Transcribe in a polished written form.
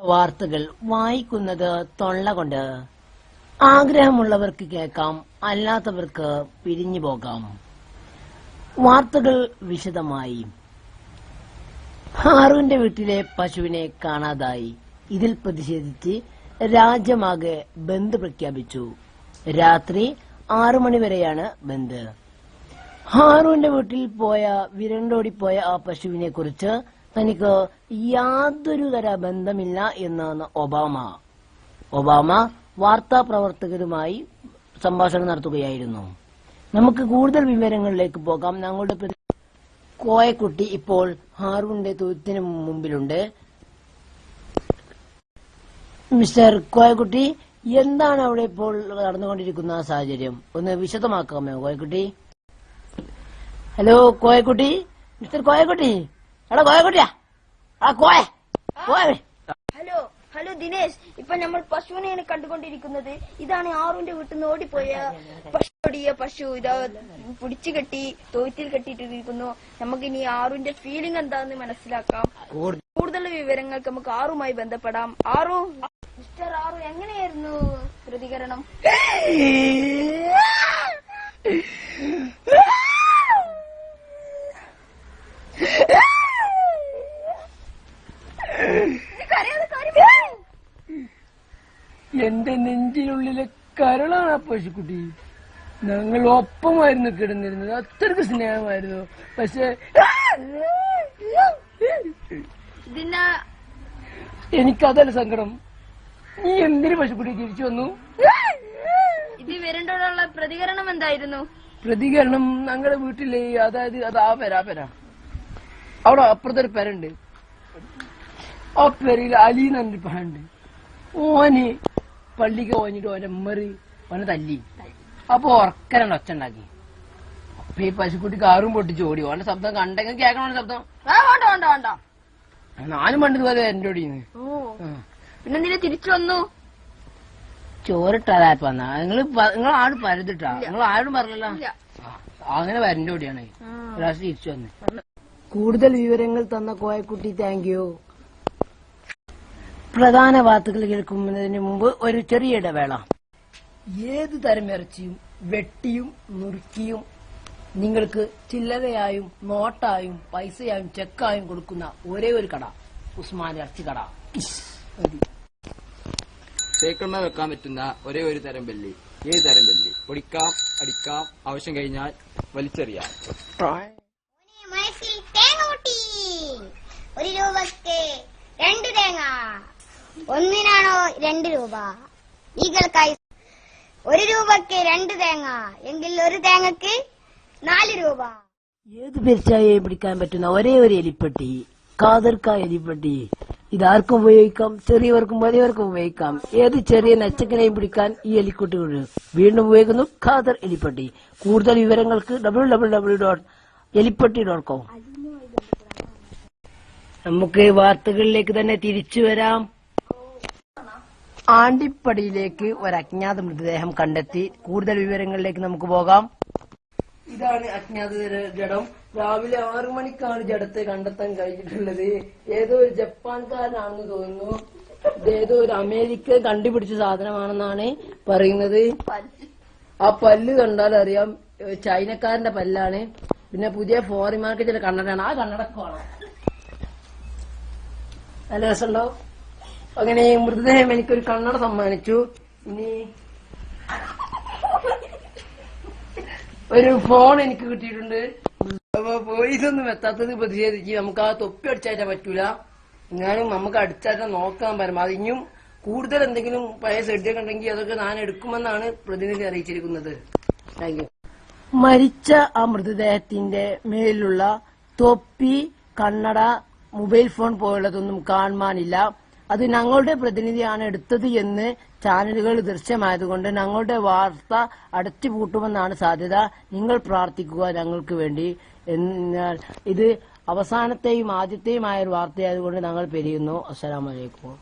വാർത്തകൾ വായിക്കുന്നത് തൊള്ള കൊണ്ട്. ആഗ്രഹമുള്ളവർക്ക് കേൾക്കാം, അല്ലാത്തവർക്ക് പിരിഞ്ഞു പോകാം. വാർത്തകൾ വിശദമായി. ഹാറൂന്റെ വീട്ടിലെ പശുവിനെ കാണാതായി. ഇതിൽ പ്രതിഷേധിച്ച് രാജ്യമാകെ ബന്ദ് പ്രഖ്യാപിച്ചു. രാത്രി 6 മണിവരെയാണ് ബന്ദ്. ഹാറൂന്റെ വീട്ടിൽ വിരണ്ടോടിപ്പോയ ആ പശുവിനെ കുറിച്ച് തനിക്ക് യാതൊരു തര ബന്ധമില്ല എന്നാണ് ഒബാമ വാർത്താ പ്രവർത്തകരുമായി സംഭാഷണം നടത്തുകയായിരുന്നു. നമുക്ക് കൂടുതൽ വിവരങ്ങളിലേക്ക് പോകാം. ഞങ്ങളുടെ കോയക്കുട്ടി ഇപ്പോൾ ഹാറൂന്റെ തൊഴുത്തിന് മുമ്പിലുണ്ട്. മിസ്റ്റർ കോയക്കുട്ടി, എന്താണ് അവിടെ ഇപ്പോൾ നടന്നുകൊണ്ടിരിക്കുന്ന സാഹചര്യം? ഒന്ന് വിശദമാക്കാമോ കോയക്കുട്ടി? Hello Koyakutty, mister Koyakutty. എടാ കോയക്കുട്ടിയാ, ഹലോ ഹലോ ദിനേശ്, ഇപ്പൊ നമ്മൾ പശുവിനെയാണ് കണ്ടുകൊണ്ടിരിക്കുന്നത്. ഇതാണ് ആറുവിന്റെ വീട്ടിൽ നിന്ന് ഓടിപ്പോയ പശു. ഇതാ പിടിച്ചു കെട്ടി തൊഴുത്തിൽ കെട്ടിയിട്ടിരിക്കുന്നു. നമുക്കിനി ആറുവിന്റെ ഫീലിംഗ് എന്താന്ന് മനസ്സിലാക്കാം. കൂടുതൽ വിവരങ്ങൾക്ക് നമുക്ക് ആറുമായി ബന്ധപ്പെടാം. മിസ്റ്റർ ആറു, എങ്ങനെയായിരുന്നു പ്രതികരണം? എന്റെ നെഞ്ചിനുള്ളിലെ കരളാണ് ആ പശുക്കുട്ടി. ഞങ്ങൾ ഒപ്പമായിരുന്നു കിടന്നിരുന്നത്, അത്രക്ക് സ്നേഹമായിരുന്നു. പക്ഷെ എനിക്കതല്ല സങ്കടം. നീ എന്തിനു പശുക്കുട്ടി തിരിച്ചു വന്നു? ഇത് വരേണ്ടോടുള്ള പ്രതികരണം എന്തായിരുന്നു? പ്രതികരണം ഞങ്ങളുടെ വീട്ടിലെ, അതായത് അത് ആ പെര അവിടെ അപ്പുറത്തൊരു പെരുണ്ട്. ആ പെരയിൽ അലി എന്നൊരു പഹുണ്ട്. ഓന് പള്ളിക്ക് പോഞ്ഞിട്ട് ഓന്റെ ഓനെ തല്ലി. അപ്പൊ ഉറക്കനാണ് ഒച്ച ഉണ്ടാക്കി. അപ്പൊ ഈ പശുക്കുട്ടി കാറും പൊട്ടിച്ച് ഓടി. ഓന്റെ ശബ്ദം കണ്ടെങ്കിൽ കേൾക്കണ ശബ്ദം 4 മണി പോലെ എന്റെ ഓടിന്ന്. പിന്നെ തിരിച്ചു വന്നു. ചോറിട്ടാ വന്ന നിങ്ങൾ ആട് പരുതിട്ടാ? നിങ്ങൾ ആരും പറഞ്ഞല്ലോ. അങ്ങനെ വരന്റെ ഓടിയാണ് ലാസ്റ്റ് തിരിച്ചു വന്ന്. കൂടുതൽ വിവരങ്ങൾ തന്ന കോയക്കുട്ടി താങ്ക് യു. പ്രധാന വാർത്തകൾ കേൾക്കുന്നതിന് മുമ്പ് ഒരു ചെറിയ ഇടവേള. ഏത് തരം ഇറച്ചിയും വെട്ടിയും നുറുക്കിയും നിങ്ങൾക്ക് ചില്ലറയായും നോട്ടായും പൈസയായും ചെക്കായും കൊടുക്കുന്ന ഒരേ ഒരു കട ഉസ്മാൻ ഇറച്ചി കട. സൈക്കിളിന്മേൽ വെക്കാൻ പറ്റുന്ന ഒരേ ഒരു തരം ബെല്ലി. ഏത് തരം ബെല്ലി? പൊടിക്കാം, അടിക്കാം, ആവശ്യം കഴിഞ്ഞാൽ വലിച്ചെറിയാം. 1 രൂപക്ക് 2 തേങ്ങ. ഒന്നിനാണോ 2 രൂപ? ഈകൾക്കായി 1 രൂപക്ക് 2 തേങ്ങ എങ്കിൽ 1 തേങ്ങക്ക് 4 രൂപ. ഏത് പെരിച്ചായയും പിടിക്കാൻ പറ്റുന്ന ഒരേ ഒരു എലിപ്പെട്ടി, ഖാദർക്ക എലിപ്പെട്ടി. ഇതാർക്കും ഉപയോഗിക്കാം, ചെറിയവർക്കും വലിയവർക്കും ഉപയോഗിക്കാം. ഏത് ചെറിയ നച്ചക്കനെയും പിടിക്കാൻ ഈ എലിക്കുട്ടി വീണ്ടും ഉപയോഗിക്കുന്നു ഖാദർ എലിപ്പെട്ടി. കൂടുതൽ വിവരങ്ങൾക്ക് www.elippetti.com. നമുക്ക് വാർത്തകളിലേക്ക് തന്നെ തിരിച്ചു വരാം. ആണ്ടിപ്പടിയിലേക്ക് ഒരു അജ്ഞാത മൃതദേഹം കണ്ടെത്തി. കൂടുതൽ വിവരങ്ങളിലേക്ക് നമുക്ക് പോകാം. ഇതാണ് അജ്ഞാത ജഡം. രാവിലെ 6 മണിക്കാണ് ജഡത്തെ കണ്ടെത്താൻ കഴിഞ്ഞിട്ടുള്ളത്. ഏതോ ഒരു ജപ്പാൻകാരനാണെന്ന് തോന്നുന്നു. ഏതോ ഒരു അമേരിക്ക കണ്ടുപിടിച്ച സാധനമാണെന്നാണ് പറയുന്നത്. ആ പല്ല് കണ്ടാൽ അറിയാം ചൈനക്കാരന്റെ പല്ലാണ്. പിന്നെ പുതിയ ഫോറിൻ മാർക്കറ്റിലെ കണ്ണടയാണ്. ആ കണ്ണടക്കമാണ് നല്ല രസമുണ്ടാവും. അങ്ങനെ മൃതദേഹം എനിക്കൊരു കണ്ണട സമ്മാനിച്ചു. ഇനി ഒരു ഫോൺ എനിക്ക് കിട്ടിയിട്ടുണ്ട്. അപ്പൊ പോലീസൊന്നും എത്താത്തത് പ്രതിഷേധിച്ച് നമുക്ക് ആ തൊപ്പി അടിച്ചാറ്റാൻ പറ്റൂല. എന്നാലും നമുക്ക് അടിച്ചാറ്റാൻ നോക്കാൻ പരമാവധി. ഇനിയും കൂടുതൽ എന്തെങ്കിലും പഴയ സെഡൊക്കെ ഉണ്ടെങ്കിൽ അതൊക്കെ ഞാൻ എടുക്കുമെന്നാണ് പ്രതിനിധി അറിയിച്ചിരിക്കുന്നത്. Thank you. മരിച്ച ആ മൃതദേഹത്തിന്റെ മേലുള്ള തൊപ്പി, കണ്ണട, മൊബൈൽ ഫോൺ പോലുള്ളതൊന്നും കാണാനില്ല. അത് ഞങ്ങളുടെ പ്രതിനിധിയാണ് എടുത്തത് എന്ന് ചാനലുകൾ ദൃശ്യമായതുകൊണ്ട് ഞങ്ങളുടെ വാർത്ത അടച്ചുപൂട്ടുമെന്നാണ് സാധ്യത. നിങ്ങൾ പ്രാർത്ഥിക്കുക ഞങ്ങൾക്ക് വേണ്ടി. എന്നാൽ ഇത് അവസാനത്തെയും ആദ്യത്തെയുമായ ഒരു വാർത്തയായതുകൊണ്ട് ഞങ്ങൾ പിരിയുന്നു. അസ്സലാമു അലൈക്കും.